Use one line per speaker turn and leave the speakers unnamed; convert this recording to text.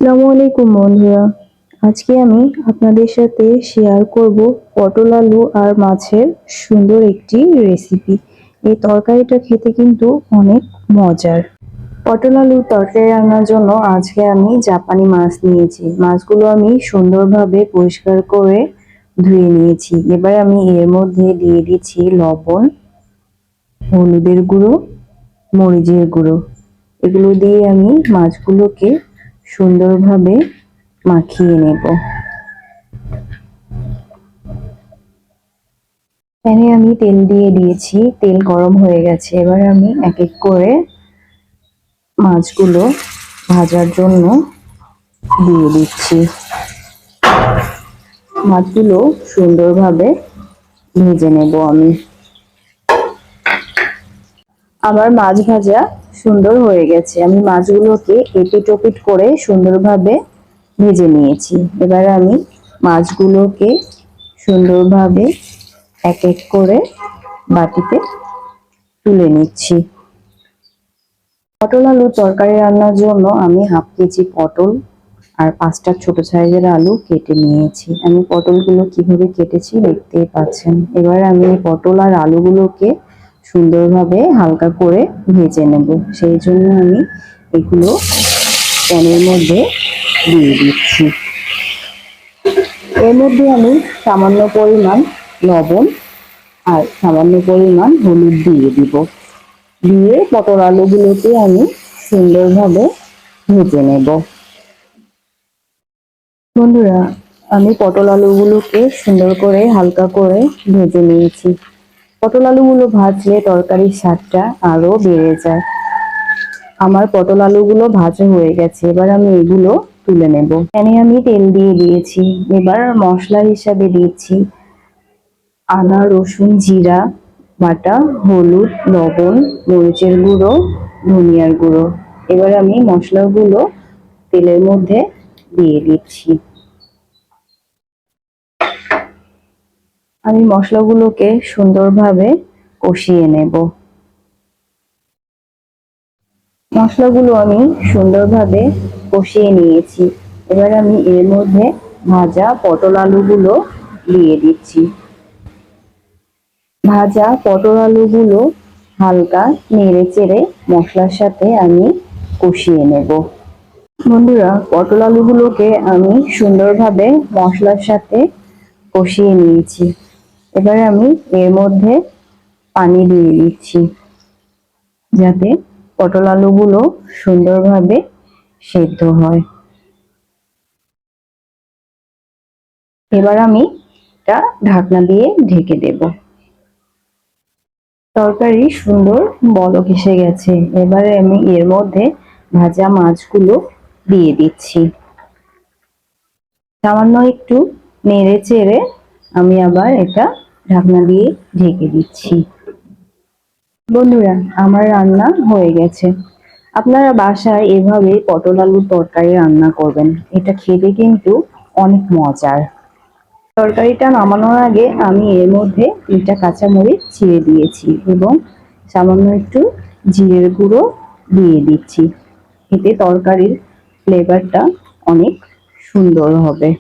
আসসালামু আলাইকুম বন্ধুরা। আজকে আমি আপনাদের সাথে শেয়ার করব পটল আলু আর মাছের সুন্দর একটি রেসিপি। এই তরকারিটা খেতে কিন্তু অনেক মজার। পটল আলুর তরকারি রান্নার জন্য আজকে আমি জাপানি মাছ নিয়েছি। মাছগুলো আমি সুন্দরভাবে পরিষ্কার করে ধুয়ে নিয়েছি। এবার আমি এর মধ্যে দিয়ে দিচ্ছি লবণ, হলুদের গুঁড়ো, মরিচের গুঁড়ো। এগুলো দিয়ে আমি মাছগুলোকে সুন্দরভাবে মাখিয়ে নেব। প্যানে আমি তেল দিয়ে দিয়েছি, তেল গরম হয়ে গেছে। এবার আমি এক এক করে মাছগুলো ভাজার জন্য দিয়ে দিচ্ছি। মাছগুলো সুন্দরভাবে ভেজে নেব আমি। আমার মাছ ভাজা সুন্দর হয়ে গেছে। আমি মাছগুলোকে এপিট ওপিট করে সুন্দরভাবে ভেজে নিয়েছি। এবার আমি মাছগুলোকে সুন্দরভাবে এক এক করে বাটিতে তুলে নিচ্ছি। পটল আলু তরকারি রান্নার জন্য আমি হাফ কেজি পটল আর 5টা ছোট সাইজের আলু কেটে নিয়েছি। আমি পটলগুলো কিভাবে কেটেছি দেখতেই পাচ্ছেন। এবার আমি পটল আর আলুগুলোকে সুন্দরভাবে হালকা করে ভেজে নেব। সেই জন্য আমি এগুলো প্যানের মধ্যে দিয়ে দিচ্ছি। এর মধ্যে আমি সামান্য পরিমাণ লবণ আর সামান্য পরিমাণ হলুদ দিয়ে দিব। দিয়ে পটল আলুগুলোকে আমি সুন্দরভাবে ভেজে নেব। বন্ধুরা, আমি পটল আলুগুলোকে সুন্দর করে হালকা করে ভেজে নিয়েছি। পটল আলুগুলো ভাজলে তরকারির স্বাদটা আরো বেড়ে যায়। আমার পটল আলুগুলো ভাজা হয়ে গেছে। এবার আমি এগুলো তুলে নেব। প্যানে আমি তেল দিয়ে দিয়েছি। এবার মশলা হিসাবে দিচ্ছি আদা, রসুন, জিরা বাটা, হলুদ, লবণ, মরিচের গুঁড়ো, ধনিয়ার গুঁড়ো। এবার আমি মশলাগুলো তেলের মধ্যে দিয়ে দিচ্ছি। আমি মশলাগুলোকে সুন্দরভাবে কষিয়ে নেব। মশলাগুলো আমি সুন্দরভাবে কষিয়ে নিয়েছি। এবার আমি এর মধ্যে ভাজা পটল আলুগুলো দিয়ে দিচ্ছি। ভাজা পটল আলুগুলো হালকা নেড়ে চেড়ে মশলার সাথে আমি কষিয়ে নেব। বন্ধুরা, পটল আলুগুলোকে আমি সুন্দরভাবে মশলার সাথে কষিয়ে নিয়েছি। এবার আমি এর মধ্যে পানি দিয়ে দিচ্ছি যাতে পটল আলুগুলো সুন্দরভাবে সেদ্ধ হয়। এবার আমি এটা ঢাকনা দিয়ে ঢেকে দেব। তরকারি সুন্দর বলক এসে গেছে। এবারে আমি এর মধ্যে ভাজা মাছগুলো দিয়ে দিচ্ছি। সামান্য একটু নেড়ে চেড়ে আমি আবার এটা ঢাকনা দিয়ে ঢেকে দিচ্ছি। বন্ধুরা, আমার রান্না হয়ে গেছে। আপনারা বাসায় এভাবে পটল আলুর তরকারি রান্না করবেন। এটা খেতে কিন্তু অনেক মজার। তরকারিটা নামানোর আগে আমি এর মধ্যে 3টা কাঁচামরিচ ছিঁড়ে দিয়েছি এবং সামান্য একটু জিরের গুঁড়ো দিয়ে দিচ্ছি। এতে তরকারির ফ্লেভারটা অনেক সুন্দর হবে।